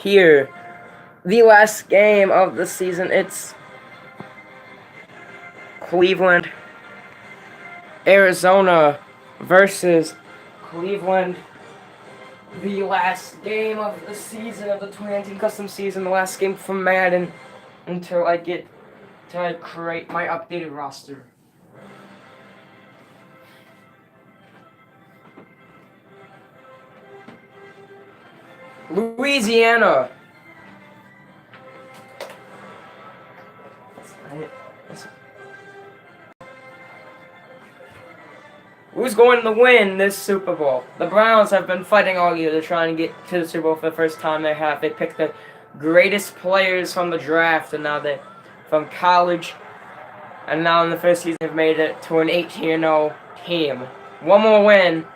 here. The last game of the season. It's Cleveland, Arizona versus Cleveland. The last game of the season of the 2019 custom season. The last game from Madden until I create my updated roster. Louisiana. Who's going to win this Super Bowl? The Browns have been fighting all year to try and get to the Super Bowl for the first time they have. They picked the greatest players from the draft, and now they from college, and now in the first season they've made it to an 18-0 team. One more win.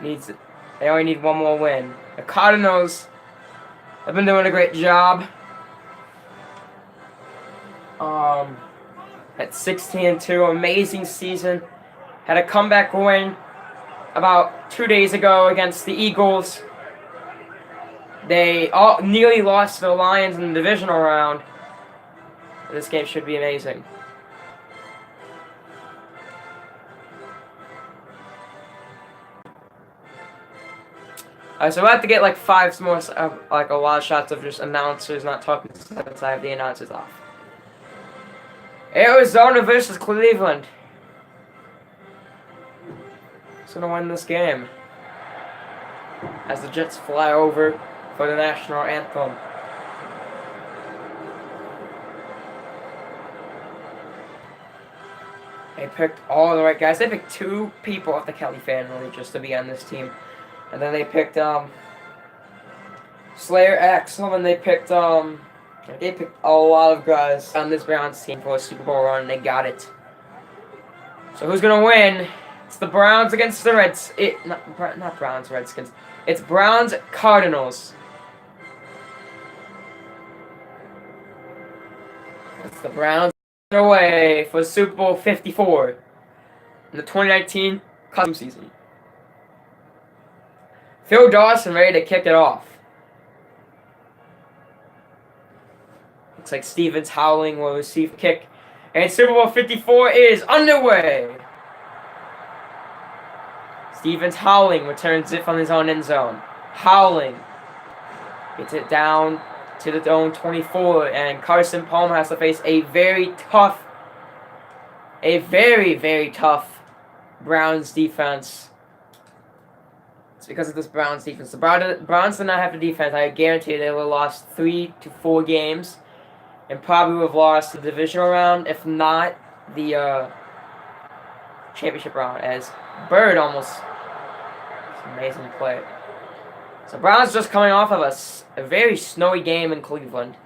They only need one more win. The Cardinals have been doing a great job. At 16-2, amazing season. Had a comeback win about 2 days ago against the Eagles. They all nearly lost to the Lions in the divisional round. This game should be amazing. So I have to get like 5 more, like a lot of shots of just announcers not talking since I have the announcers off. Arizona versus Cleveland. Who's gonna win this game? As the Jets fly over for the national anthem. They picked all the right guys. They picked 2 people off the Kelly family just to be on this team. And then they picked Slayer Axel, and they picked a lot of guys on this Browns team for a Super Bowl run, and they got it. So who's gonna win? It's the Browns against the not Browns, Redskins. It's Browns Cardinals. It's the Browns away for Super Bowl 54 in the 2019 custom season. Phil Dawson ready to kick it off. Looks like Stevens Howling will receive kick. And Super Bowl 54 is underway. Stevens Howling returns it from his own end zone. Howling gets it down to the own 24, and Carson Palmer has to face a very, very tough Browns defense. It's because of this Browns defense. The Browns did not have the defense. I guarantee they would have lost 3 to 4 games, and probably would have lost the divisional round, if not the championship round, as Bird almost amazing play. So Browns just coming off of a very snowy game in Cleveland.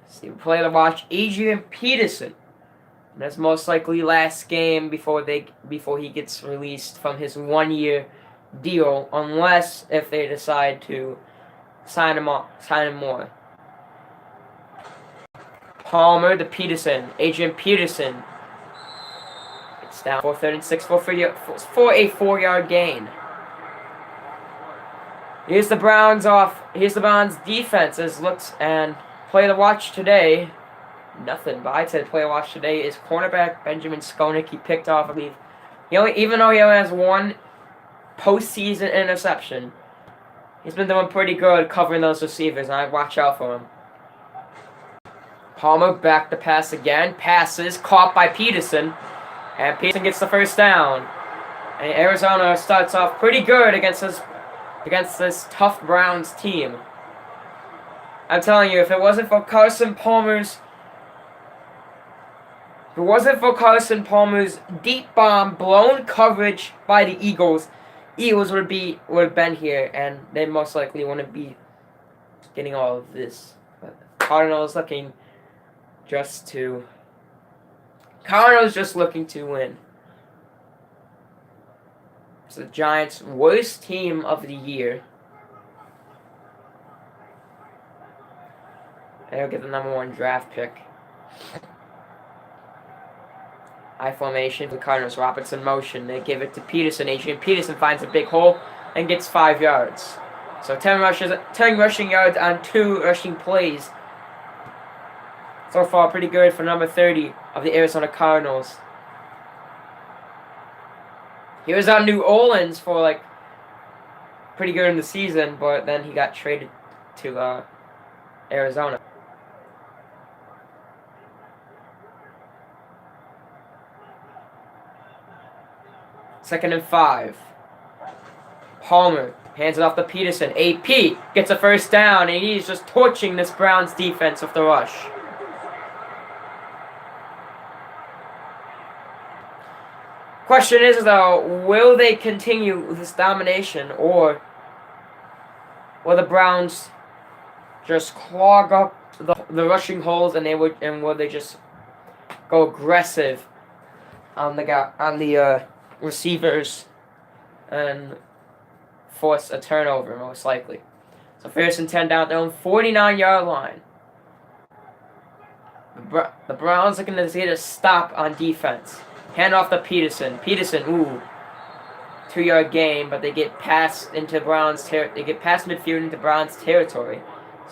See, we play to watch Adrian Peterson. And that's most likely last game before he gets released from his 1-year deal, unless if they decide to sign him more. Palmer to Peterson. Adrian Peterson. It's down 436 for a 4-yard gain. Here's the Browns defense as looks and play to watch today. Nothing, but I'd say the play to watch today is cornerback Benjamin Skonik. He picked off, I believe. Even though he only has 1 postseason interception, he's been doing pretty good covering those receivers, and I'd watch out for him. Palmer back to pass again. Passes, caught by Peterson. And Peterson gets the first down. And Arizona starts off pretty good against this tough Browns team. I'm telling you, if it wasn't for Carson Palmer's deep bomb blown coverage by the Eagles would have been here, and they most likely wouldn't be getting all of this. But Cardinals just looking to win. It's the Giants' worst team of the year. They'll get the number 1 draft pick. I formation for the Cardinals. Robertson motion. They give it to Peterson. Adrian Peterson finds a big hole and gets 5 yards. So 10 rushing yards on 2 rushing plays. So far, pretty good for number 30 of the Arizona Cardinals. He was on New Orleans for like pretty good in the season, but then he got traded to Arizona. Second and 5. Palmer hands it off to Peterson. AP gets a first down, and he's just torching this Browns defense with the rush. Question is, though, will they continue this domination, or will the Browns just clog up the rushing holes, and will they just go aggressive on the receivers and force a turnover, most likely? So first and 10 down their own 49-yard line. The Browns are going to get a stop on defense. Hand off to Peterson. Peterson, 2-yard gain, but they get past into they get past midfield into Browns territory.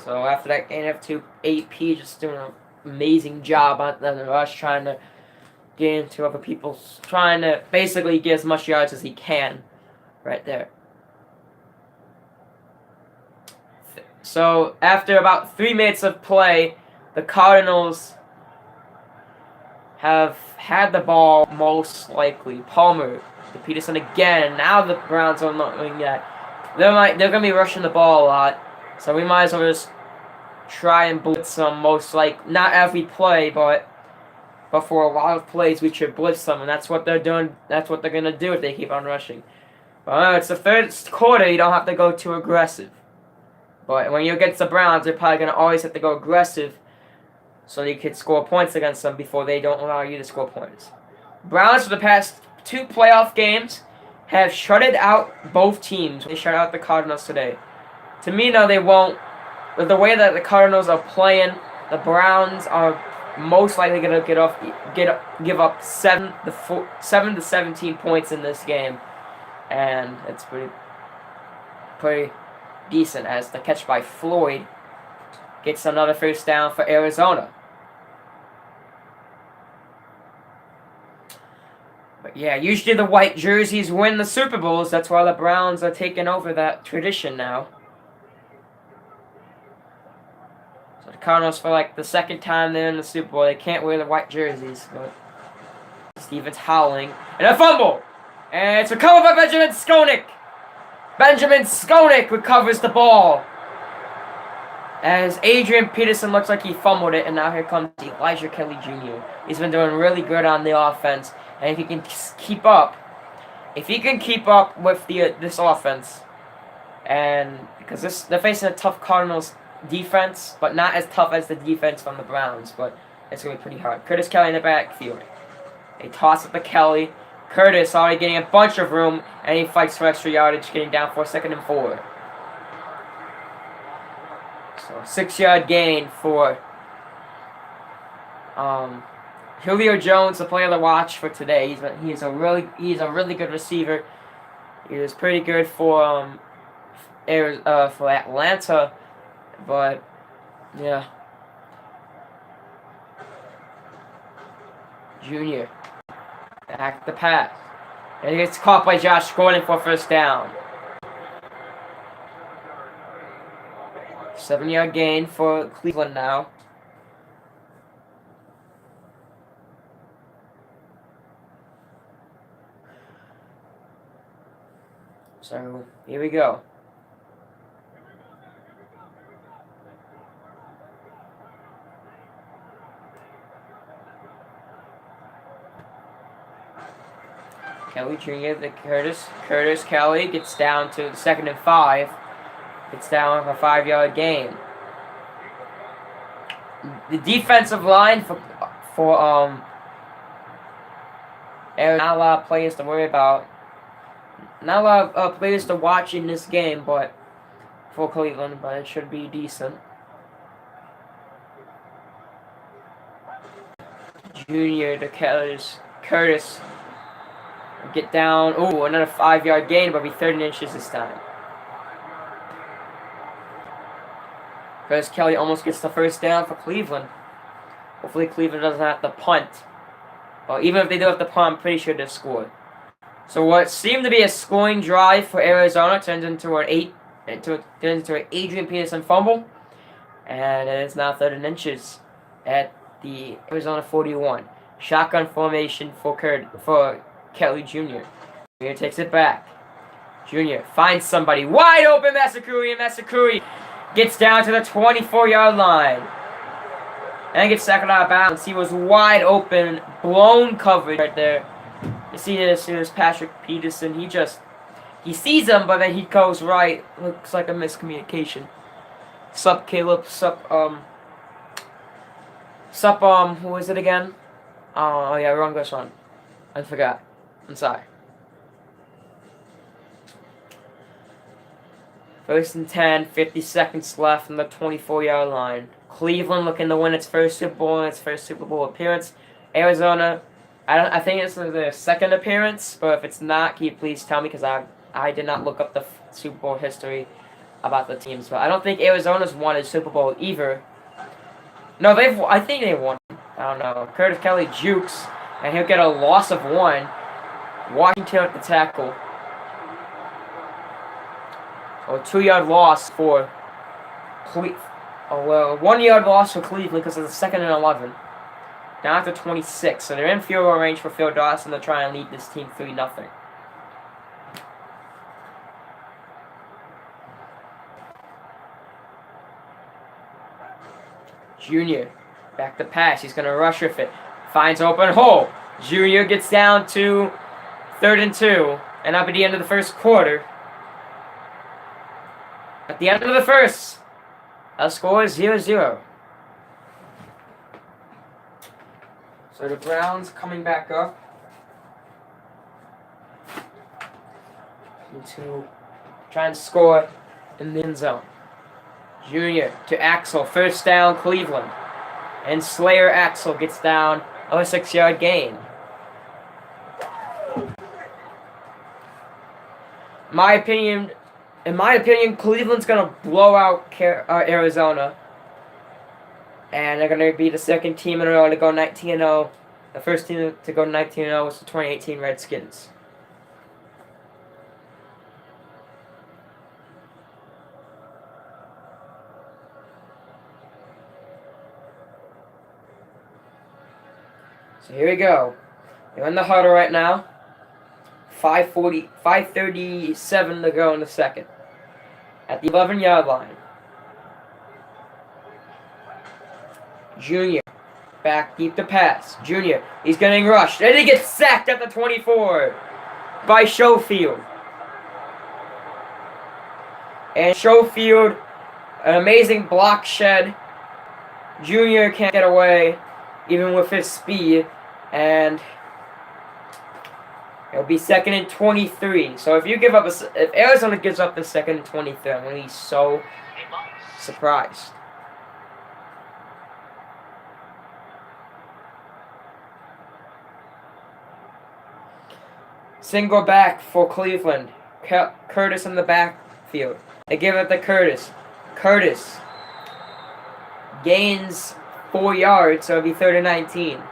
So after that gain of 2, AP just doing an amazing job on the rush, trying to get into other people's, trying to basically get as much yards as he can, right there. So after about 3 minutes of play, the Cardinals have had the ball most likely. Palmer to Peterson again. Now the Browns are not doing that. They're gonna be rushing the ball a lot, so we might as well just try and blitz them. Most like not every play, but for a lot of plays we should blitz them, and that's what they're doing. That's what they're gonna do if they keep on rushing. But it's the third quarter. You don't have to go too aggressive. But when you're against the Browns, they're probably gonna always have to go aggressive, so you can score points against them before they don't allow you to score points. Browns, for the past 2 playoff games, have shutted out both teams. They shut out the Cardinals today. To me, no, they won't. With the way that the Cardinals are playing, the Browns are most likely going to give up 7 to 17 points in this game. And it's pretty decent, as the catch by Floyd gets another first down for Arizona. But yeah, usually the white jerseys win the Super Bowls. That's why the Browns are taking over that tradition now. So the Cardinals, for like the second time they're in the Super Bowl, they can't wear the white jerseys. But Stevens howling. And a fumble! And it's recovered by Benjamin Skonik! Benjamin Skonik recovers the ball, as Adrian Peterson looks like he fumbled it, and now here comes Elijah Kelly Jr. He's been doing really good on the offense, and if he can keep up with this offense, and because they're facing a tough Cardinals defense, but not as tough as the defense from the Browns, but it's going to be pretty hard. Curtis Kelly in the backfield. They toss it to Kelly. Curtis already getting a bunch of room, and he fights for extra yardage, getting down for 2nd and 4. So 6-yard gain for Julio Jones, the player to watch for today. He's a really good receiver. He was pretty good for Atlanta, but yeah. Junior. Back the pass. And he gets caught by Josh Gordon for first down. 7-yard gain for Cleveland now. So, here we go. Kelly Jr., Curtis Kelly gets down to the 2nd and 5. Gets down for a 5-yard gain. The defensive line for not a lot of players to worry about. Not a lot of players to watch in this game, but for Cleveland, but it should be decent. Junior to Curtis. Get down. Ooh, another 5-yard gain, but be 30 inches this time. Because Kelly almost gets the first down for Cleveland. Hopefully Cleveland doesn't have to punt. Well, even if they do have to punt, I'm pretty sure they've scored. So what seemed to be a scoring drive for Arizona turns into an Adrian Peterson fumble. And it is now 3rd and inches at the Arizona 41. Shotgun formation for Kelly Jr. Jr. takes it back. Jr. finds somebody wide open. Masakuri gets down to the 24-yard line. And gets tackled out of bounds. He was wide open, blown coverage right there. You see this Patrick Peterson. He sees him, but then he goes right. Looks like a miscommunication. Sup, Caleb? Who is it again? Oh yeah, wrong one. I forgot. I'm sorry. 1st and 10, 50 seconds left on the 24-yard line. Cleveland looking to win its first Super Bowl and its first Super Bowl appearance. Arizona, I think it's their 2nd appearance, but if it's not, can you please tell me, because I did not look up the Super Bowl history about the teams, but I don't think Arizona's won a Super Bowl either. No, I think they won. I don't know. Curtis Kelly jukes, and he'll get a loss of 1. Washington at the tackle. A 2-yard loss for Cleveland. 1-yard loss for Cleveland because it's the 2nd and 11. Down to 26, so they're in field goal range for Phil Dawson to try and lead this team 3-0. Junior, back to pass. He's going to rush with it. Finds open hole. Junior gets down to 3rd and 2. And up at the end of the first quarter. At the end of the first, our score is 0-0. So the Browns coming back up. To try and score in the end zone. Junior to Axel. 1st down, Cleveland. And Slayer Axel gets down on a 6-yard gain. In my opinion, Cleveland's going to blow out Arizona. And they're going to be the 2nd team in a row to go 19-0. The first team to go 19-0 was the 2018 Redskins. So here we go. They're in the huddle right now. 5:37 to go in the second. At the 11-yard line. Junior. Back deep to pass. Junior. He's getting rushed. And he gets sacked at the 24 by Schofield. And Schofield, an amazing block shed. Junior can't get away, even with his speed. And it'll be 2nd and 23. So if Arizona gives up the 2nd and 23, I'm going to be so surprised. Single back for Cleveland. Curtis in the backfield. They give it to Curtis. Curtis gains 4 yards, so it'll be 3rd and 19.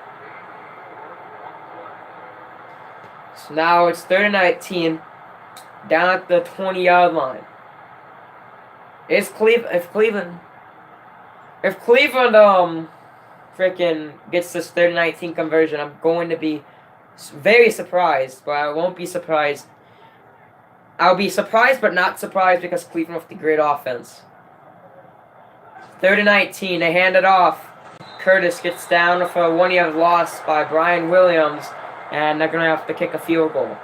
So now it's 3rd and 19, down at the 20-yard line. If Cleveland freaking gets this 3rd and 19 conversion, I'm going to be very surprised, but I won't be surprised. I'll be surprised, but not surprised, because Cleveland with the great offense. 3rd and 19, they hand it off. Curtis gets down for a 1-yard loss by Brian Williams. And they're going to have to kick a field goal.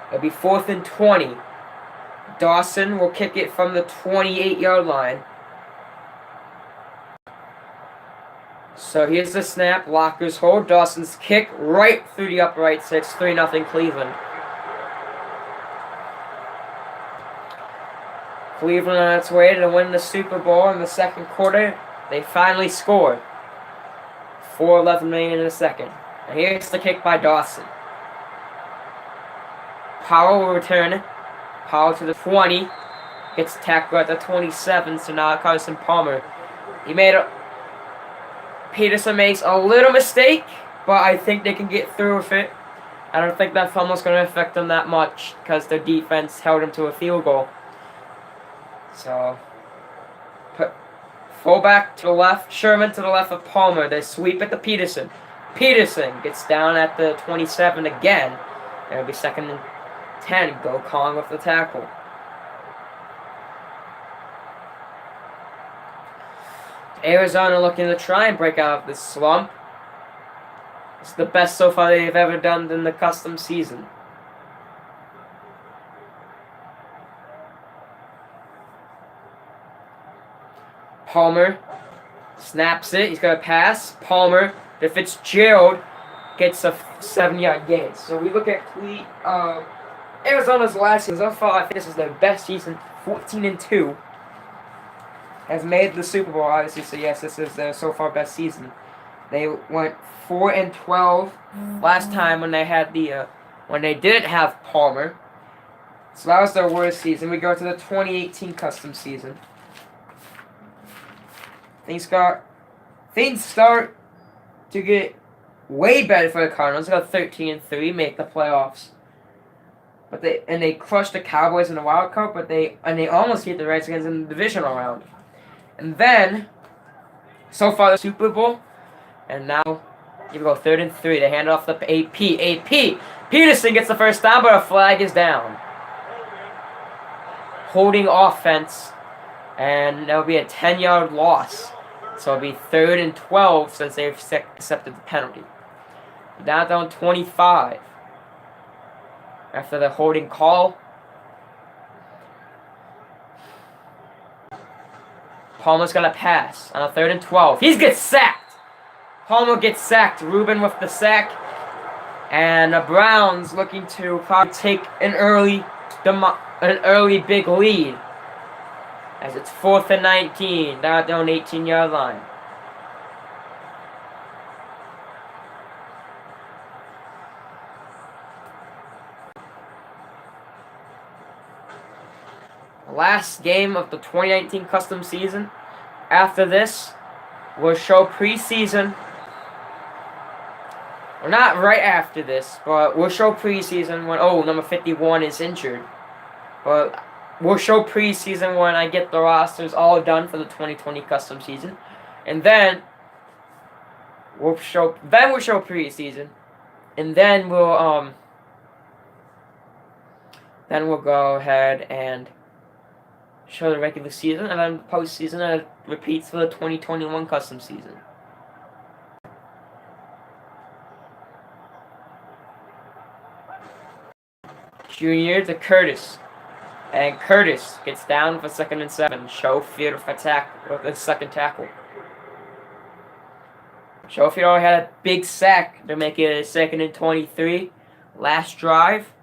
It'll be 4th and 20. Dawson will kick it from the 28-yard line. So here's the snap. Lockers hold. Dawson's kick right through the upright. 3-0 Cleveland. Cleveland on its way to win the Super Bowl in the second quarter. They finally scored. 4:11 remaining in the second. And here's the kick by Dawson. Powell will return it. Powell to the 20. gets tackled at the 27, so now Carson Palmer. Peterson makes a little mistake, but I think they can get through with it. I don't think that fumble's going to affect them that much because their defense held them to a field goal. So, put fullback to the left, Sherman to the left of Palmer. They sweep it to Peterson. Peterson gets down at the 27 again. It'll be 2nd and 10. Go Kong with the tackle. Arizona looking to try and break out of this slump. It's the best so far they've ever done in the custom season. Palmer snaps it. He's going to pass. Palmer to Fitzgerald gets a 7-yard gain. So we look at Arizona's last season. So far, I think this is their best season. 14-2. Has made the Super Bowl, obviously. So yes, this is their so far best season. They went 4-12 last time when they had when they didn't have Palmer. So that was their worst season. We go to the 2018 custom season. Things start to get way better for the Cardinals. They got 13-3, make the playoffs. But they crushed the Cowboys in the wild card, but they almost beat the Redskins in the divisional round. And then, so far the Super Bowl, and now you go 3rd and 3. They hand it off to AP. Peterson gets the first down, but a flag is down. Holding offense, and that'll be a 10-yard loss. So it'll be 3rd and 12 since they've accepted the penalty. Down 25. After the holding call, Palmer's going to pass on a 3rd and 12. He gets sacked. Palmer gets sacked. Rubin with the sack. And the Browns looking to probably take an early big lead. As it's 4th and 19. Down at their own 18-yard line. Last game of the 2019 custom season. After this, we'll show preseason. Well, not right after this, but we'll show preseason when number 51 is injured. But we'll show preseason when I get the rosters all done for the 2020 custom season, and then we'll show preseason, and then we'll go ahead and show the regular season, and then postseason, and it repeats for the 2021 custom season. Junior to Curtis. And Curtis gets down for 2nd and 7. Schofield with the second tackle. Schofield already had a big sack to make it a 2nd and 23. Last drive.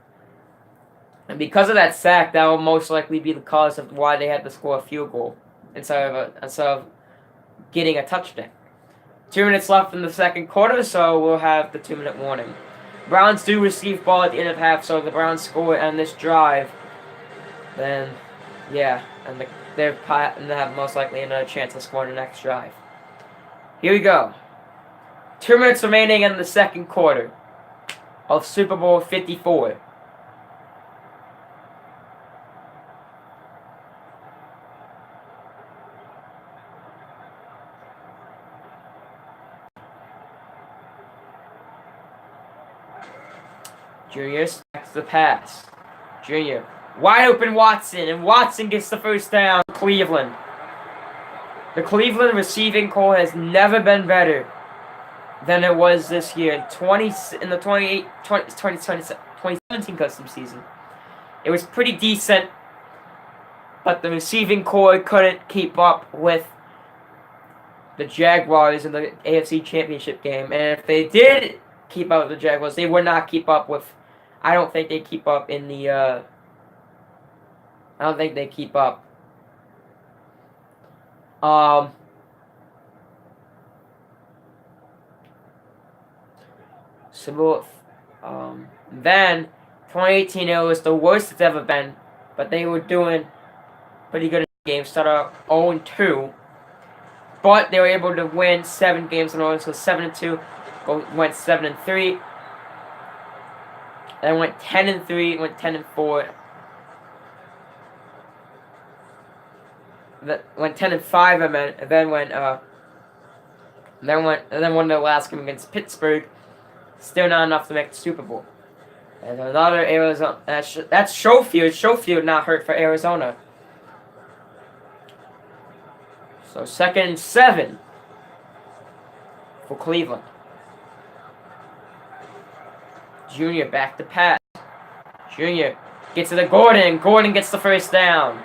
And because of that sack, that will most likely be the cause of why they had to score a field goal instead of getting a touchdown. 2 minutes left in the second quarter, so we'll have the 2-minute warning. Browns do receive ball at the end of half, so if the Browns score on this drive, then yeah, and they have most likely another chance to score in the next drive. Here we go. 2 minutes remaining in the second quarter of Super Bowl 54. Junior stacks the pass. Junior. Wide open Watson, and Watson gets the first down. Cleveland. The Cleveland receiving core has never been better than it was this year. In the 2017 custom season, it was pretty decent, but the receiving core couldn't keep up with the Jaguars in the AFC Championship game. And if they did keep up with the Jaguars, they would not keep up with. I don't think they keep up in the. I don't think they keep up. Then 2018 it was the worst it's ever been, but they were doing pretty good game. Started out 0-2, but they were able to win 7 games in a row. So 7-2, went 7-3, then went 10-3, went 10-4. Went 10-5, I meant, and then won their last game against Pittsburgh. Still not enough to make the Super Bowl. And another Arizona. That's Schofield. Schofield not hurt for Arizona. So 2nd and 7 for Cleveland. Junior back to pass. Junior gets to the Gordon. Gordon gets the first down.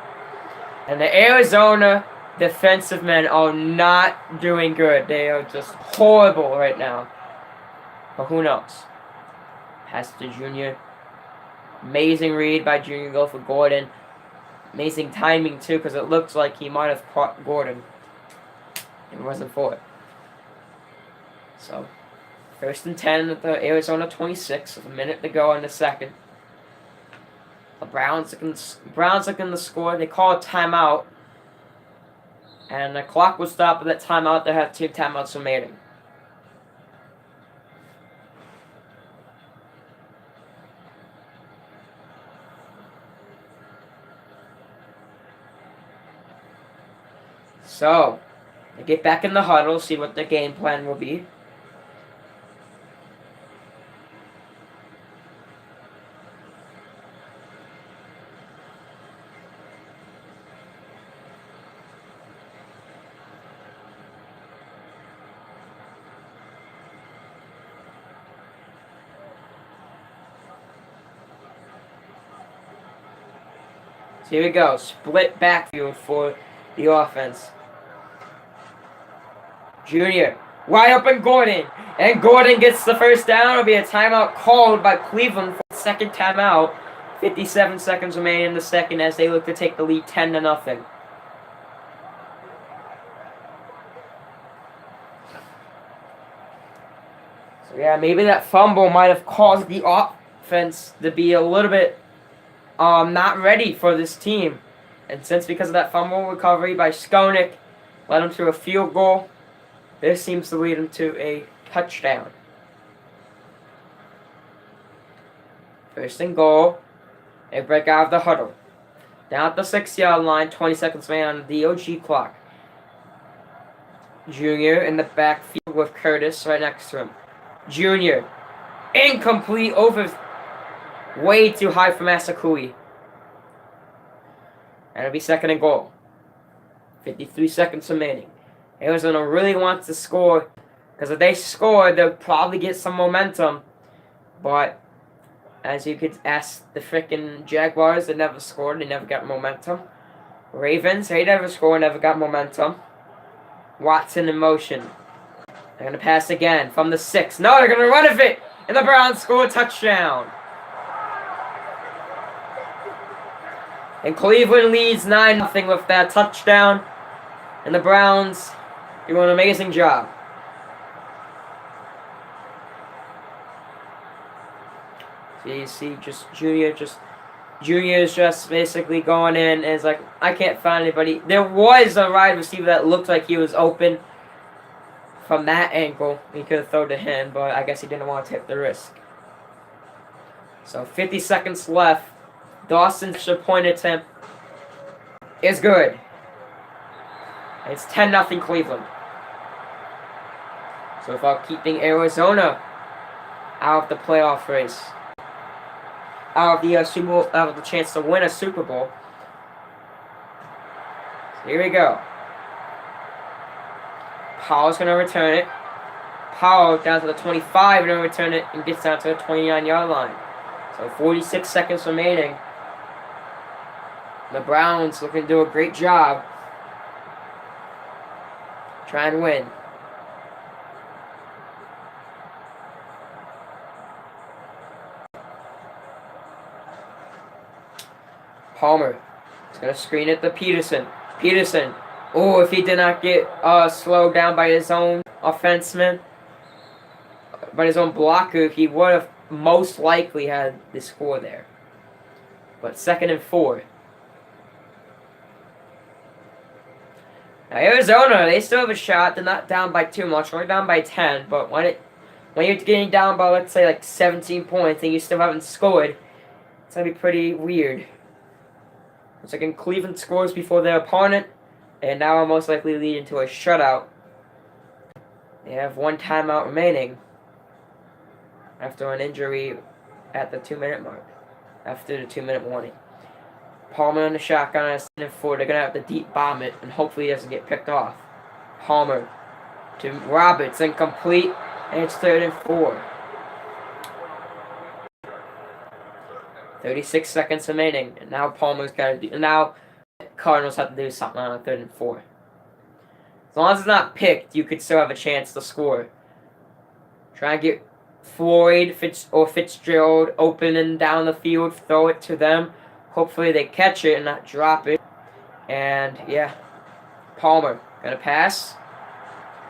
And the Arizona defensive men are not doing good. They are just horrible right now. But who knows? Pass to Junior. Amazing read by Junior. Go for Gordon. Amazing timing, too, because it looks like he might have caught Gordon. It wasn't for it. So, 1st and 10 at the Arizona 26 with a minute to go in the second. The Browns looking to score. They call a timeout. And the clock will stop at that timeout. They have 2 timeouts remaining. So, they get back in the huddle, see what the game plan will be. So here we go. Split backfield for the offense. Junior. Wide open Gordon. And Gordon gets the first down. It'll be a timeout called by Cleveland for the second timeout. 57 seconds remaining in the second as they look to take the lead 10-0. So yeah, maybe that fumble might have caused the offense to be a little bit not ready for this team. And since because of that fumble recovery by Skonik led him to a field goal, this seems to lead him to a touchdown. 1st and goal. They break out of the huddle. Down at the 6-yard line, 20 seconds remaining on the DOG clock. Junior in the backfield with Curtis right next to him. Junior. Incomplete over. Way too high for Masakui. And it'll be 2nd and goal. 53 seconds remaining. Arizona really wants to score. Because if they score, they'll probably get some momentum. But, as you could ask the frickin' Jaguars, they never scored. They never got momentum. Ravens, they never scored, never got momentum. Watson in motion. They're going to pass again from the 6. No, they're going to run it. And the Browns score a touchdown. And Cleveland leads 9-0 with that touchdown. And the Browns do an amazing job. So you see Junior is just basically going in and it's like, I can't find anybody. There was a wide receiver that looked like he was open from that angle. He could have thrown to him, but I guess he didn't want to take the risk. So 50 seconds left. Dawson's point attempt is good. It's 10-0 Cleveland. So without keeping Arizona out of the playoff race, out of the Super Bowl, out of the chance to win a Super Bowl. So here we go. Powell's going to return it. Powell down to the 25 and return it and gets down to the 29-yard line. So 46 seconds remaining. The Browns looking to do a great job. Try and win. Palmer is going to screen it to Peterson. Peterson. Oh, if he did not get slowed down by his own offenseman, by his own blocker, he would have most likely had the score there. But 2nd and 4. Now, Arizona, they still have a shot. They're not down by too much. Only down by 10. But when you're getting down by, let's say, like 17 points and you still haven't scored, it's going to be pretty weird. Once again, Cleveland scores before their opponent, and now will most likely lead into a shutout. They have one timeout remaining after an injury at the 2-minute mark, after the 2-minute warning. Palmer on the shotgun at 4. They're going to have to deep bomb it, and hopefully he doesn't get picked off. Palmer to Roberts, incomplete, and it's 3rd and 4. 36 seconds remaining, and now Palmer's got to do. And now Cardinals have to do something on 3rd and 4. As long as it's not picked, you could still have a chance to score. Try and get Floyd Fitzgerald open and down the field, throw it to them. Hopefully they catch it and not drop it. And yeah, Palmer gonna pass.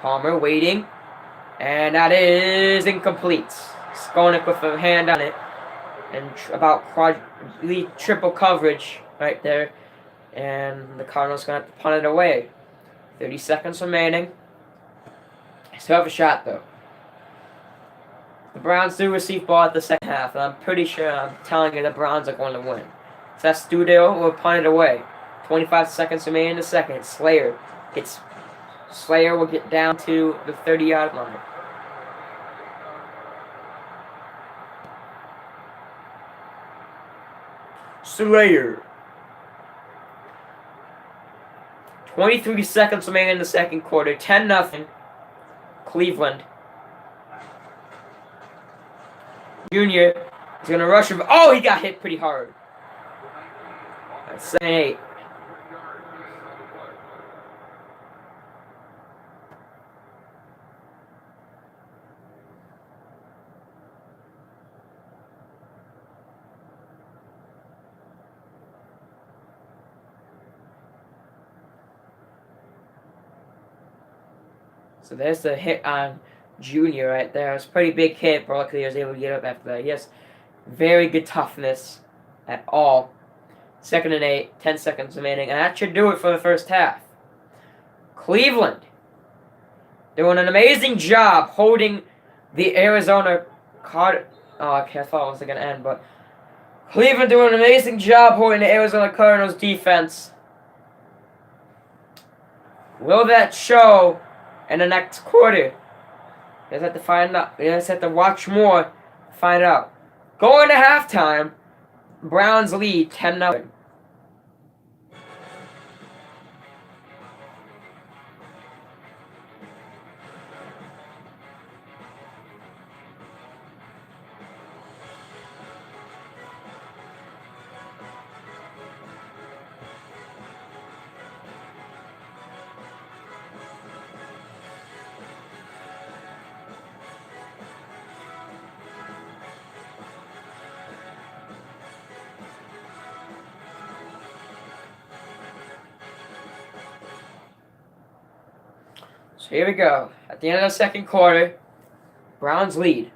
Palmer waiting, and that is incomplete. Skonik with a hand on it, and about triple coverage right there. And the Cardinals gonna have to punt it away. 30 seconds remaining. Still have a shot though. The Browns do receive ball at the second half, and I'm pretty sure I'm telling you the Browns are going to win. Studio will punt it away. 25 seconds remaining in the second. Slayer will get down to the 30-yard line. Slayer. 23 seconds remaining in the second quarter. 10-0. Cleveland. Junior is going to rush him. Oh, he got hit pretty hard. That's 8. So there's the hit on Junior right there. It was a pretty big hit, but luckily he was able to get up after that. He has very good toughness at all. 2nd and 8, 10 seconds remaining, and that should do it for the first half. Cleveland doing an amazing job holding the Arizona Cardinals. Oh, okay, I thought it was going to end, but Cleveland doing an amazing job holding the Arizona Cardinals defense. Will that show in the next quarter? You guys have to find out. You guys have to watch more to find out. Going to halftime, Browns lead 10-0. So here we go. At the end of the second quarter, Browns lead.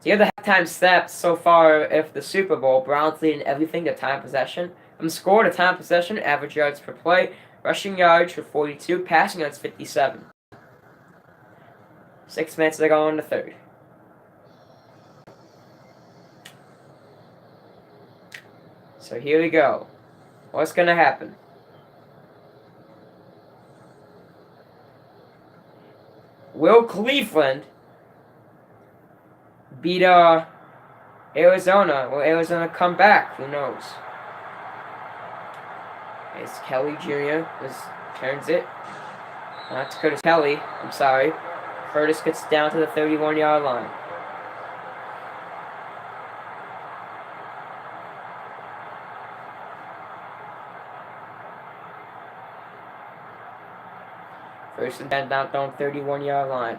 So you have the halftime stats so far of the Super Bowl. Browns lead in everything, the time possession. Scored, a time possession, average yards per play, rushing yards for 42, passing yards 57. 6 minutes to go in the third. So here we go. What's going to happen? Will Cleveland beat Arizona? Will Arizona come back? Who knows? It's Kelly Jr. turns it. Not to Curtis Kelly. I'm sorry. Curtis gets down to the 31-yard line. First and 10 down, 31-yard line.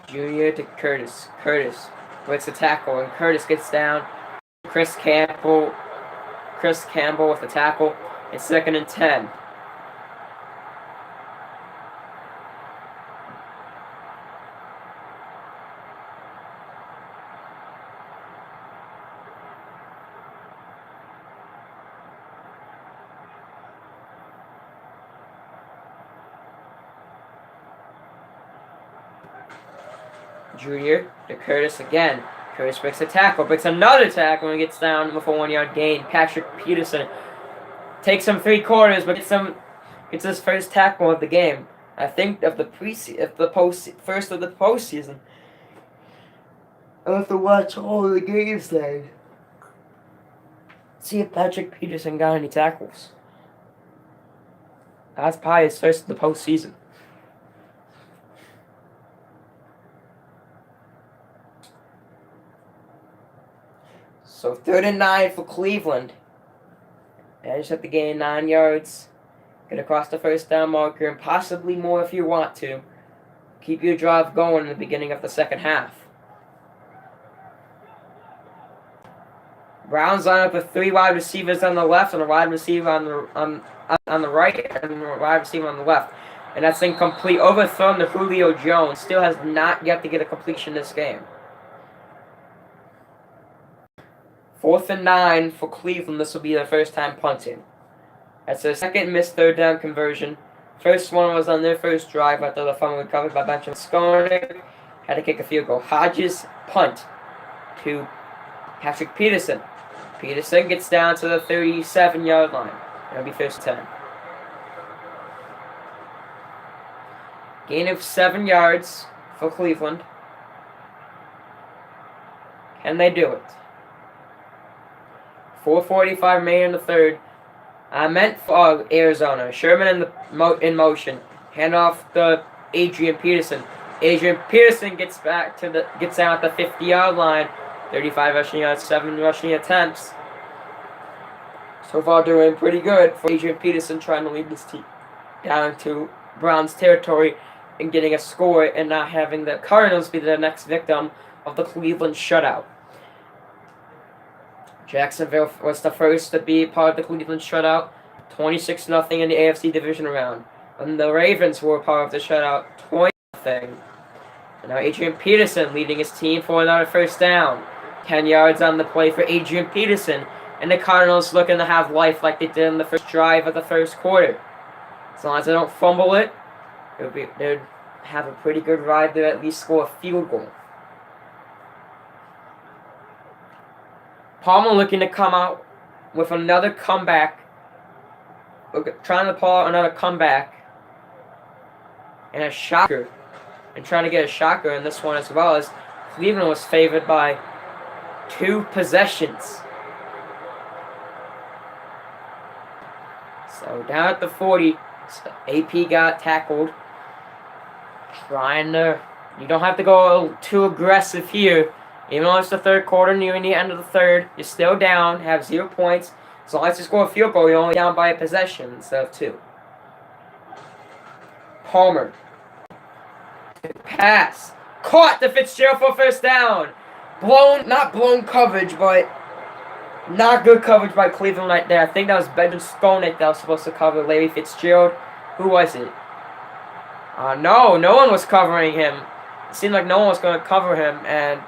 Junior to Curtis. Curtis breaks the tackle, and Curtis gets down. Chris Campbell with the tackle. It's 2nd and 10. Junior to Curtis again. Curtis breaks a tackle, breaks another tackle, and gets down with a 1-yard gain. Patrick Peterson takes him 3 quarters, but gets his first tackle of the game. I think of the first of the postseason. I'll have to watch all of the games then. See if Patrick Peterson got any tackles. That's probably his first of the postseason. So 3rd and 9 for Cleveland. And just have to gain 9 yards. Get across the first down marker and possibly more if you want to. Keep your drive going in the beginning of the second half. Browns line up with 3 wide receivers on the left and a wide receiver on the right and a wide receiver on the left. And that's incomplete. Overthrown to Julio Jones. Still has not yet to get a completion this game. 4th and 9 for Cleveland. This will be their first time punting. That's their second missed 3rd down conversion. First one was on their first drive after the fumble recovered by Benjamin Skolnick. Had to kick a field goal. Hodges punt to Patrick Peterson. Peterson gets down to the 37-yard line. That'll be 1st and 10. Gain of 7 yards for Cleveland. Can they do it? 4:45 remaining in the third. I meant for Arizona. Sherman in motion. Hand off to Adrian Peterson. Adrian Peterson gets down at the 50-yard line. 35 rushing yards, 7 rushing attempts. So far doing pretty good for Adrian Peterson, trying to lead this team down to Browns territory and getting a score and not having the Cardinals be the next victim of the Cleveland shutout. Jacksonville was the first to be part of the Cleveland shutout, 26-0 in the AFC division round. And the Ravens were part of the shutout, 20-0. And now Adrian Peterson leading his team for another first down. 10 yards on the play for Adrian Peterson. And the Cardinals looking to have life like they did in the first drive of the first quarter. As long as they don't fumble it, they'd have a pretty good ride to at least score a field goal. Palmer looking to come out with another comeback. Trying to pull out another comeback. And a shocker. And trying to get a shocker in this one as well, as Cleveland was favored by 2 possessions. So down at the 40, AP got tackled. You don't have to go too aggressive here. Even though it's the third quarter, nearing the end of the third, you're still down, have 0 points. As long as you score a field goal, you're only down by a possession instead of 2. Palmer. Pass. Caught to Fitzgerald for first down. Not blown coverage, but not good coverage by Cleveland right there. I think that was Benjamin Skolnick that was supposed to cover Larry Fitzgerald. Who was it? No one was covering him. It seemed like no one was going to cover him, and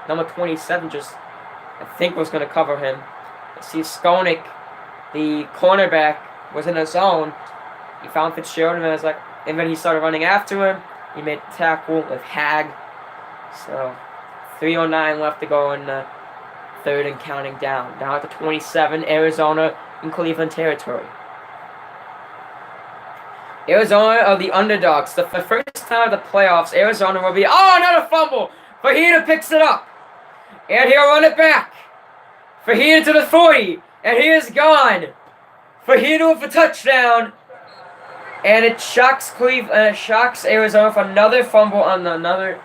number 27 I think was going to cover him. See, Skolnick, the cornerback, was in a zone. He found Fitzgerald, and then he started running after him. He made the tackle with Hag. So, 3:09 left to go in the third and counting down. Down at the 27, Arizona in Cleveland territory. Arizona are the underdogs. The first time of the playoffs, Arizona will be... Oh, another fumble! Fajita picks it up. And he'll run it back. Fajita to the 40. And he is gone. Fajita with a touchdown. And it shocks Cleveland. Shocks Arizona for another fumble on another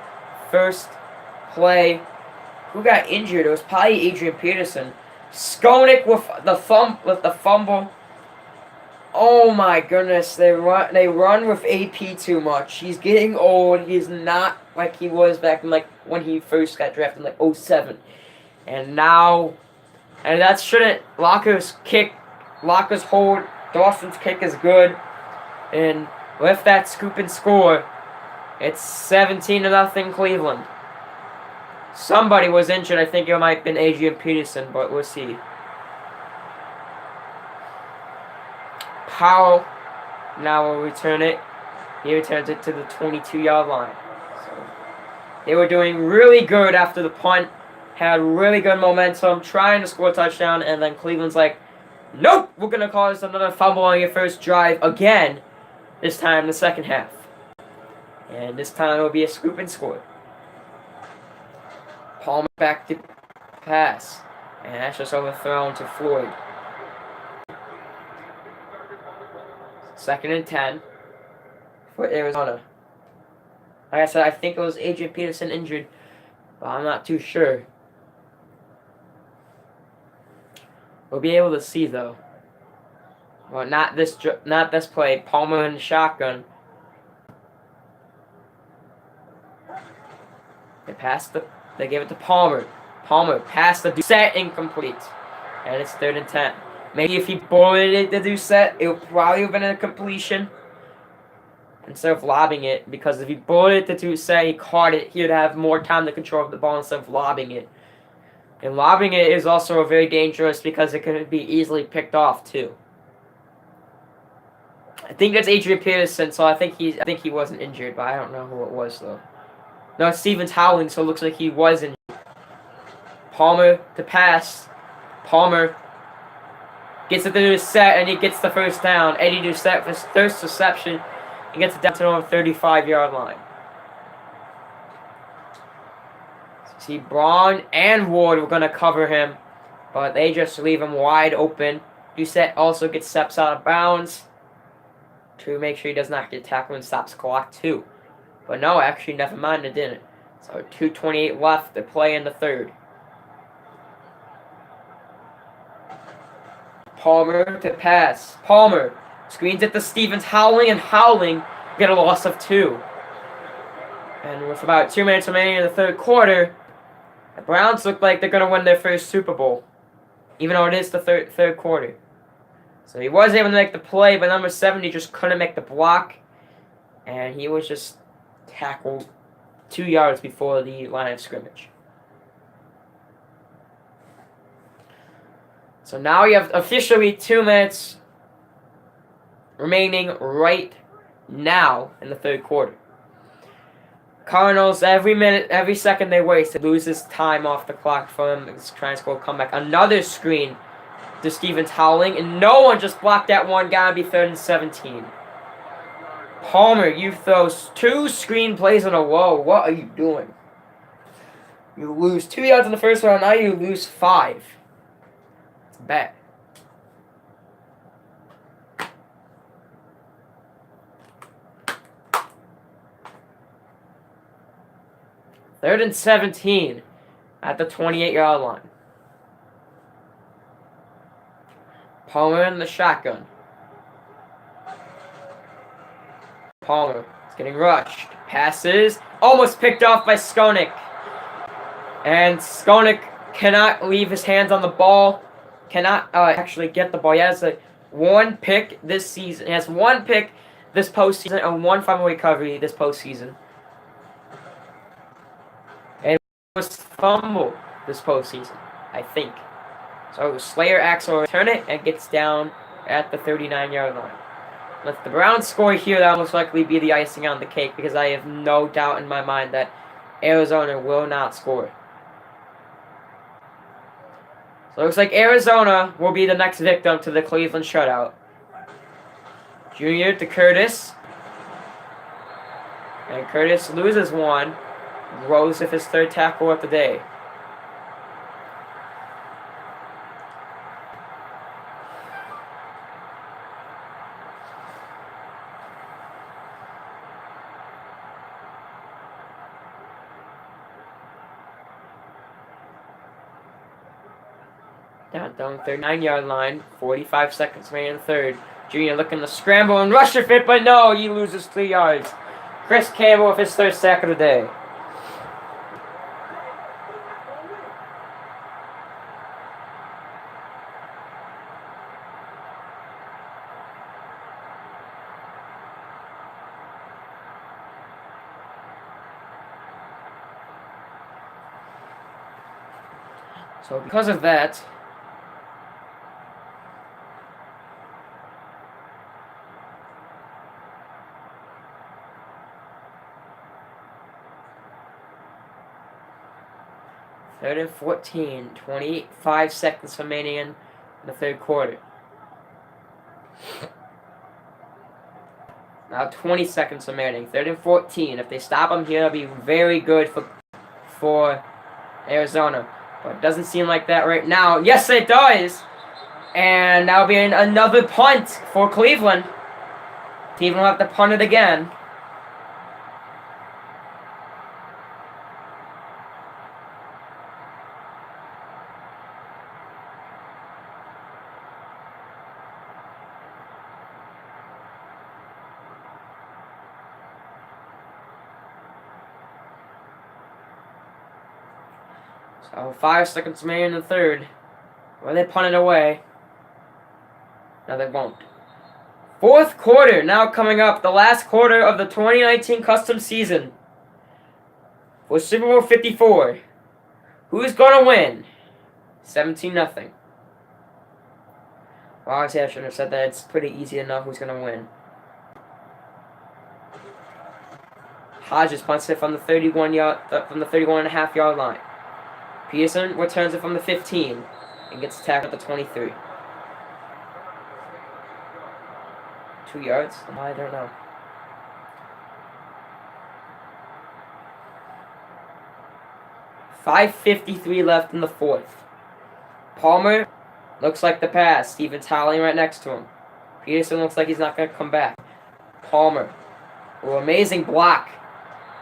first play. Who got injured? It was probably Adrian Peterson. Skolnick with the fumble. Oh my goodness, they run with AP too much. He's getting old. He's not like he was back in when he first got drafted in 07. And that shouldn't. Locker's hold, Dawson's kick is good. And with that scoop and score, it's 17-0 Cleveland. Somebody was injured. I think it might have been Adrian Peterson, but we'll see. Powell now will return it. He returns it to the 22-yard line. So They were doing really good after the punt, had really good momentum, trying to score a touchdown, and then Cleveland's like, nope, we're going to cause another fumble on your first drive again, this time in the second half. And this time it will be a scoop and score. Palmer back to pass, and that's just overthrown to Floyd. 2nd and 10 for Arizona. Like I said, I think it was Adrian Peterson injured, but I'm not too sure. We'll be able to see though. Well, not this play. Palmer in the shotgun. They gave it to Palmer. Palmer passed the set incomplete, and it's 3rd and 10. Maybe if he bulleted the Doucette, it would probably have been a completion instead of lobbing it, because if he bulleted the Doucette, he caught it, he would have more time to control the ball instead of lobbing it. And lobbing it is also very dangerous because it can be easily picked off too. I think that's Adrian Peterson, so I think he wasn't injured, but I don't know who it was though. No, Stevens howling, so it looks like he was injured. Palmer to pass. Palmer gets it to Doucette, and he gets the first down. Eddie Doucette for his first reception. He gets it down to the 35-yard line. See, Braun and Ward were going to cover him, but they just leave him wide open. Doucette also gets steps out of bounds to make sure he does not get tackled and stops the clock too. But no, actually, never mind, it didn't. So 2:28 left to play in the third. Palmer to pass. Palmer screens it to Stevens, howling and howling. Get a loss of 2. And with about 2 minutes remaining in the third quarter, the Browns look like they're going to win their first Super Bowl, even though it is the third quarter. So he was able to make the play, but number 70 just couldn't make the block, and he was just tackled 2 yards before the line of scrimmage. So now you have officially 2 minutes remaining right now in the third quarter. Cardinals, every second they waste, it loses time off the clock for them trying to score a comeback. Another screen to Stevens howling, and no one just blocked that one. Gotta be 3rd and 17. Palmer, you throw 2 screen plays in a row. What are you doing? You lose 2 yards in the first round, now you lose 5. It's bad. Third and 17 at the 28-yard line. Palmer in the shotgun. Palmer is getting rushed. Passes. Almost picked off by Skonik. And Skonik cannot leave his hands on the ball. Cannot actually get the ball. He has one pick this season. He has 1 pick this postseason and 1 fumble recovery this postseason. Fumble this postseason, I think. So Slayer Axel return it and gets down at the 39-yard line. If the Browns score here, that will most likely be the icing on the cake, because I have no doubt in my mind that Arizona will not score. So it looks like Arizona will be the next victim to the Cleveland shutout. Junior to Curtis. And Curtis loses 1. Rose with his 3rd tackle of the day. Down 39-yard line, 45 seconds remaining in the third. Junior looking to scramble and rush a fit, but no, he loses 3 yards. Chris Campbell with his 3rd sack of the day. So because of that, Third and 14. 25 seconds remaining in the third quarter. Now 20 seconds remaining. Third and 14. If they stop them here, it'll be very good for Arizona. But it doesn't seem like that right now. Yes, it does! And that'll be another punt for Cleveland. Cleveland will have to punt it again. So 5 seconds remaining in the third. Well, they punt it away. No, they won't. Fourth quarter now coming up. The last quarter of the 2019 custom season. For Super Bowl 54. Who's going to win? 17-0. Well, obviously I shouldn't have said that. It's pretty easy to know who's going to win. Hodges punts it from the 31.5 yard line. Peterson returns it from the 15 and gets tackled at the 23. 2 yards? I don't know. .553 left in the fourth. Palmer looks like the pass. Stevens howling right next to him. Peterson looks like he's not going to come back. Palmer. Ooh, amazing block.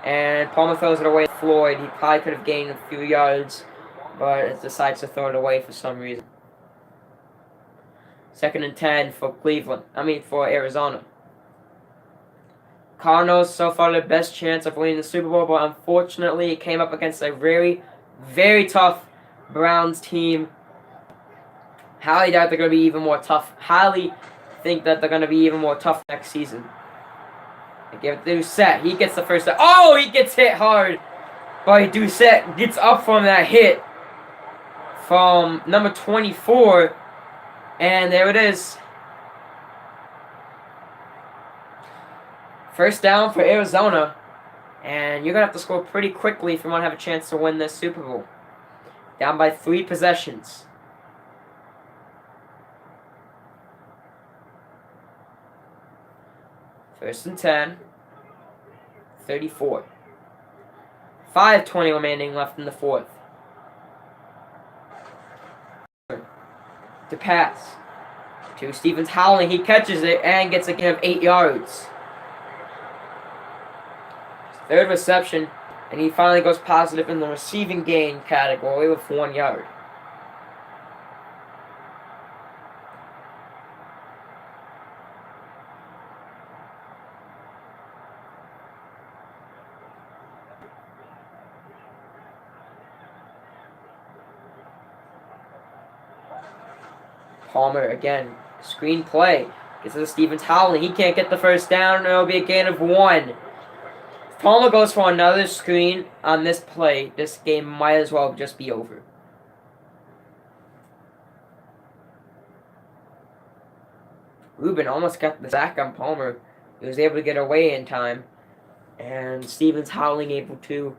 And Palmer throws it away to Floyd. He probably could have gained a few yards, but decides to throw it away for some reason. 2nd and 10 for for Arizona. Cardinals so far their best chance of winning the Super Bowl, but unfortunately it came up against a very, very tough Browns team. Highly doubt they're going to be even more tough. Highly think that they're going to be even more tough next season. They give it to Doucette. He gets the first down. Oh, he gets hit hard. But Doucette gets up from that hit from number 24. And there it is. First down for Arizona. And you're going to have to score pretty quickly if you want to have a chance to win this Super Bowl. Down by 3 possessions. First and 10. 34. 5:20 remaining left in the fourth. To pass. To Stevens howling. He catches it and gets a gain of 8 yards. Third reception. And he finally goes positive in the receiving gain category with 1 yard. Palmer again. Screen play. Gets to Stevens howling. He can't get the first down. It'll be a gain of 1. If Palmer goes for another screen on this play, this game might as well just be over. Rubin almost got the sack on Palmer. He was able to get away in time. And Stevens howling able to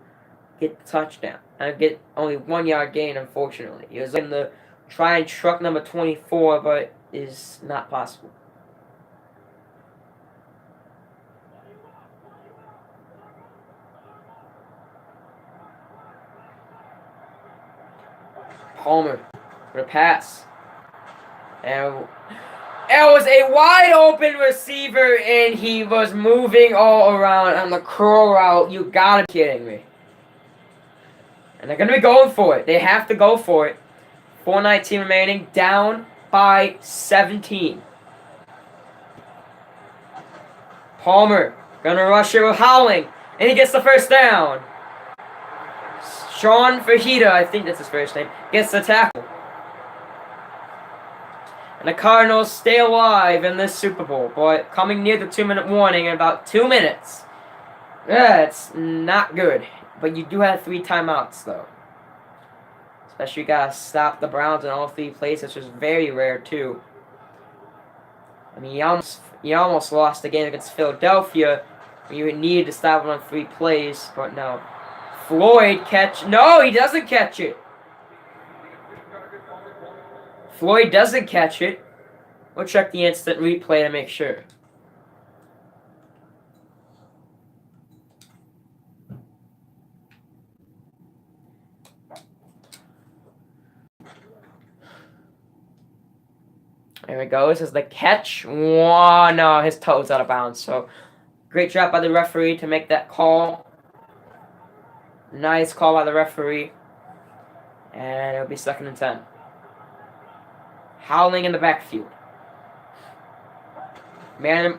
get the touchdown. And get only 1 yard gain, unfortunately. He was in the try and truck number 24, but is not possible. Palmer for the pass. And it was a wide open receiver, and he was moving all around on the curl route. You gotta be kidding me. And they're gonna be going for it. They have to go for it. 4:19 remaining, down by 17. Palmer gonna rush it with howling, and he gets the first down. Sean Fajita, I think that's his first name, gets the tackle. And the Cardinals stay alive in this Super Bowl, but coming near the 2-minute warning in about 2 minutes. Yeah, it's not good. But you do have 3 timeouts, though. Especially you gotta stop the Browns in all 3 places, which is very rare, too. I mean, you almost lost the game against Philadelphia. You needed to stop them on 3 plays, but no. Floyd no, he doesn't catch it. Floyd doesn't catch it. We'll check the instant replay to make sure. There we go. This is the catch. Whoa, no, his toe's out of bounds. So, great job by the referee to make that call. Nice call by the referee. And it'll be 2nd and 10. Howling in the backfield. Man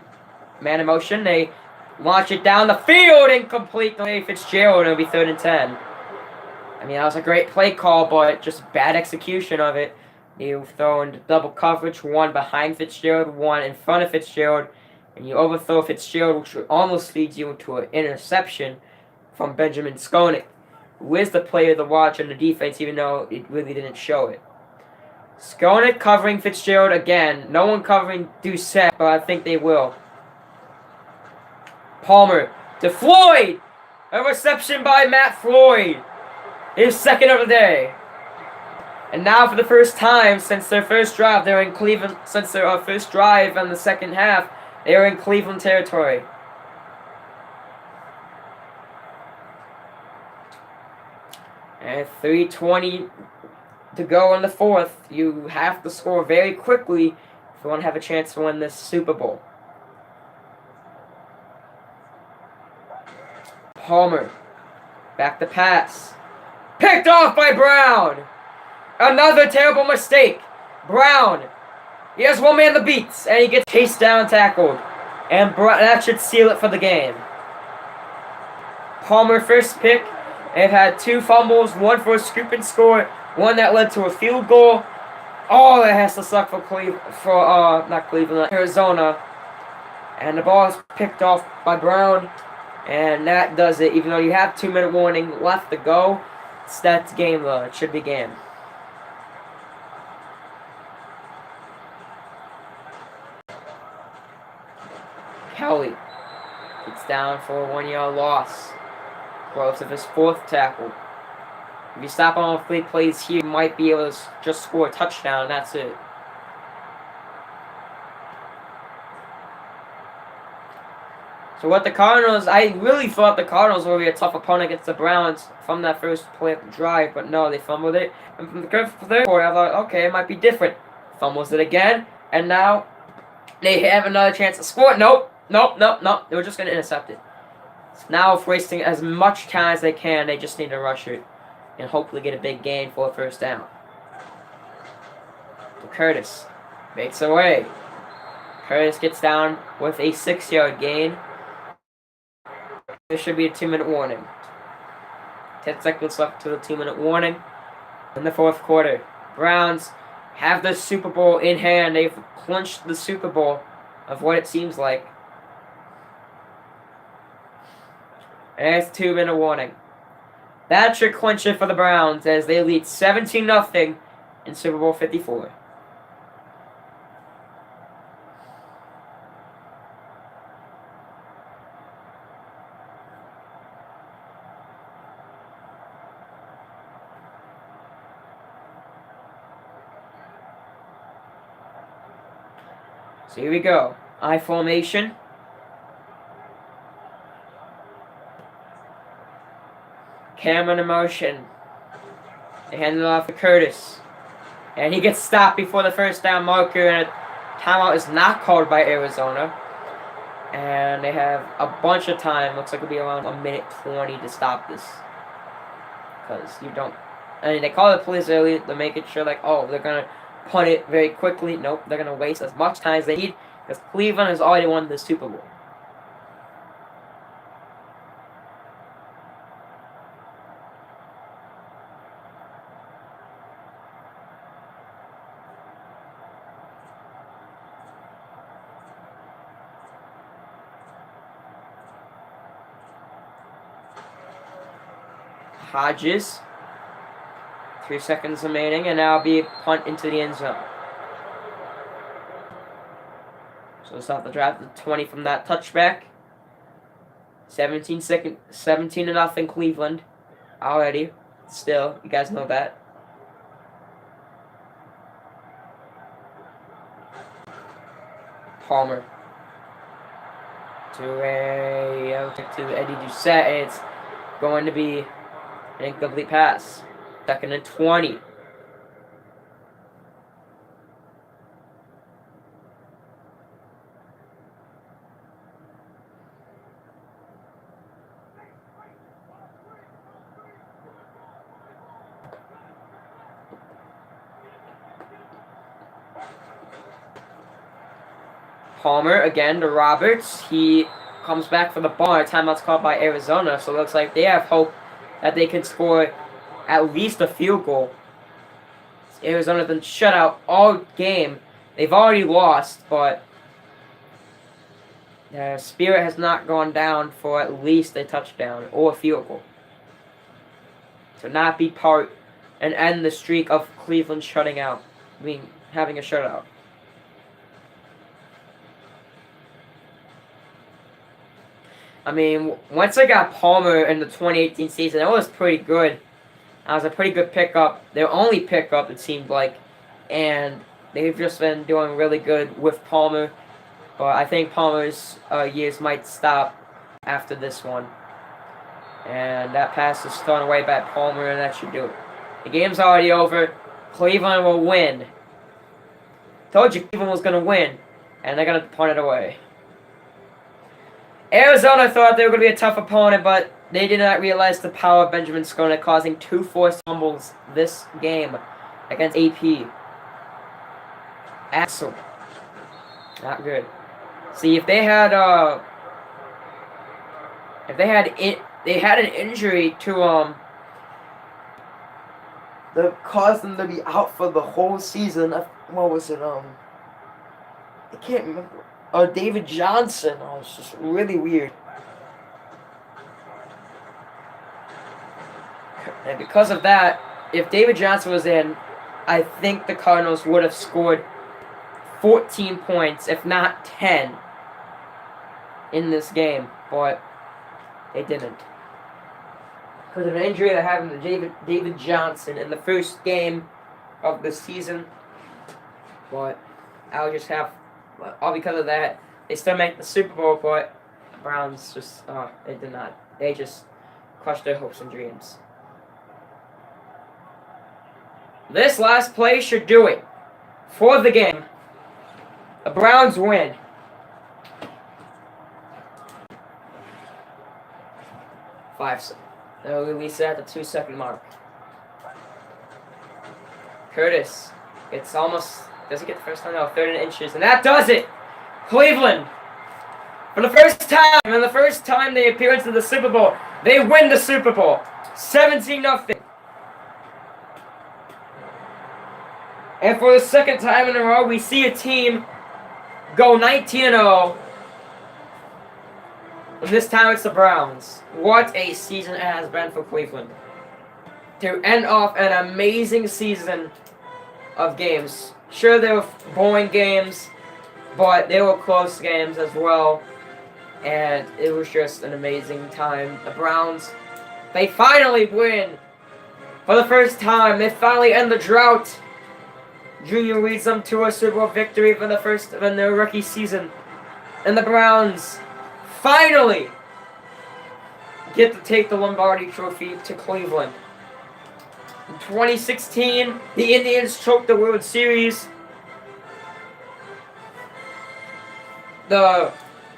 in motion. They launch it down the field. Incomplete to Fitzgerald. It'll be 3rd and 10. I mean, that was a great play call, but just bad execution of it. You've thrown double coverage, one behind Fitzgerald, one in front of Fitzgerald, and you overthrow Fitzgerald, which almost leads you into an interception from Benjamin Skonik, who is the player to watch on the defense, even though it really didn't show it. Skonik covering Fitzgerald again. No one covering Doucette, but I think they will. Palmer to Floyd! A reception by Matt Floyd. His 2nd of the day. And now for the first time since their first drive, they're in Cleveland. Since their first drive in the 2nd half, they are in Cleveland territory. And 3:20 to go in the 4th. You have to score very quickly if you want to have a chance to win this Super Bowl. Palmer. Back to pass. Picked off by Brown. Another terrible mistake. Brown. He has one man the beats, and he gets chased down, tackled. And that should seal it for the game. Palmer first pick. They've had 2 fumbles, one for a scoop and score, one that led to a field goal. Oh, that has to suck for Arizona. And the ball is picked off by Brown. And that does it. Even though you have 2-minute warning left to go, that's game. It should be game. Kelly gets down for a 1-yard loss. Growth of his 4th tackle. If you stop on all 3 plays here, you might be able to just score a touchdown. That's it. So what the Cardinals, I really thought the Cardinals would be a tough opponent against the Browns from that first play of the drive, but no, they fumbled it. And from the third quarter, I thought, okay, it might be different. Fumbles it again, and now they have another chance to score. Nope. They were just going to intercept it. So now, wasting as much time as they can, they just need to rush it and hopefully get a big gain for a 1st down. So Curtis makes away. Curtis gets down with a 6-yard gain. There should be a 2-minute warning. 10 seconds left to the 2-minute warning. In the 4th quarter, Browns have the Super Bowl in hand. They've clinched the Super Bowl of what it seems like. And it's 2-minute warning. That should clinch it for the Browns as they lead 17-0 in Super Bowl 54. So here we go. I formation. Cameron in motion. They hand it off to Curtis. And he gets stopped before the 1st down marker, and a timeout is not called by Arizona. And they have a bunch of time. Looks like it'll be around 1:20 to stop this. Because you don't... I mean, they call the police early to make it sure, like, oh, they're going to punt it very quickly. Nope, they're going to waste as much time as they need because Cleveland has already won the Super Bowl. Hodges. 3 seconds remaining, and now be a punt into the end zone. So let's have to draft the 20 from that touchback. 17-0 Cleveland already. Still, you guys know that. Palmer. To Eddie Doucette, and it's going to be an incomplete pass. 2nd and 20. Palmer again to Roberts. He comes back for the ball. A timeout's called by Arizona, so it looks like they have hope that they can score at least a field goal. Arizona's been shut out all game. They've already lost, but their spirit has not gone down for at least a touchdown or a field goal. To not be part and end the streak of Cleveland having a shutout. I mean, once I got Palmer in the 2018 season, it was pretty good. That was a pretty good pickup. Their only pickup, it seemed like. And they've just been doing really good with Palmer. But I think Palmer's years might stop after this one. And that pass is thrown away by Palmer, and that should do it. The game's already over. Cleveland will win. Told you Cleveland was going to win. And they're going to punt it away. Arizona thought they were going to be a tough opponent, but they did not realize the power of Benjamin Skona, causing 2 forced fumbles this game against AP. Axel. Not good. See, if they had an injury to that caused them to be out for the whole season. What was it? I can't remember. David Johnson. Oh, it's just really weird. And because of that, if David Johnson was in, I think the Cardinals would have scored 14 points, if not 10, in this game. But they didn't. Because of an injury that happened to David Johnson in the first game of the season. But I'll just have... all because of that, they still make the Super Bowl, but the Browns just, they did not. They just crushed their hopes and dreams. This last play should do it for the game. The Browns win. They'll release it at the 2-second mark. Curtis, it's almost... does it get the first time? No, 3rd and inches. And that does it! Cleveland! For the first time they appear into the Super Bowl, they win the Super Bowl. 17-0. And for the second time in a row, we see a team go 19-0. And this time it's the Browns. What a season it has been for Cleveland. To end off an amazing season of games. Sure, they were boring games, but they were close games as well. And it was just an amazing time. The Browns, they finally win. For the first time, they finally end the drought. Junior leads them to a Super Bowl victory for the first in their rookie season. And the Browns finally get to take the Lombardi Trophy to Cleveland. In 2016, the Indians choked the World Series. The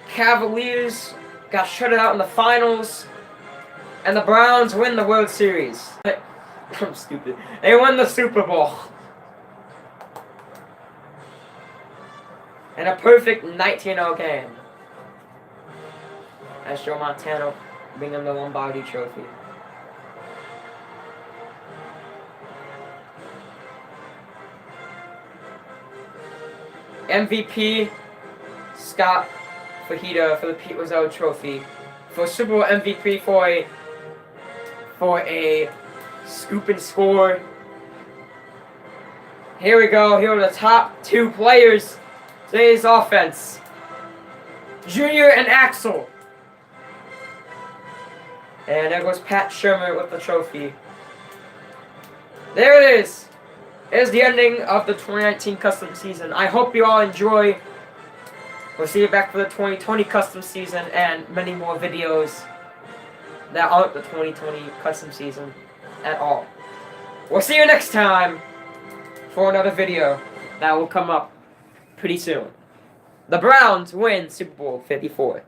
Cavaliers got shut out in the finals. And the Browns win the World Series. I'm stupid. They won the Super Bowl. And a perfect 19-0 game. As Joe Montana bring them the Lombardi Trophy. MVP, Scott Fajita for the Pete Rozelle Trophy. For Super Bowl MVP for a scoop and score. Here we go. Here are the top 2 players today's offense. Junior and Axel. And there goes Pat Shermer with the trophy. There it is. There's the ending of the 2019 custom season. I hope you all enjoy We'll see you back for the 2020 custom season and many more videos that aren't the 2020 custom season at all. We'll see you next time for another video that will come up pretty soon. The Browns win Super Bowl 54.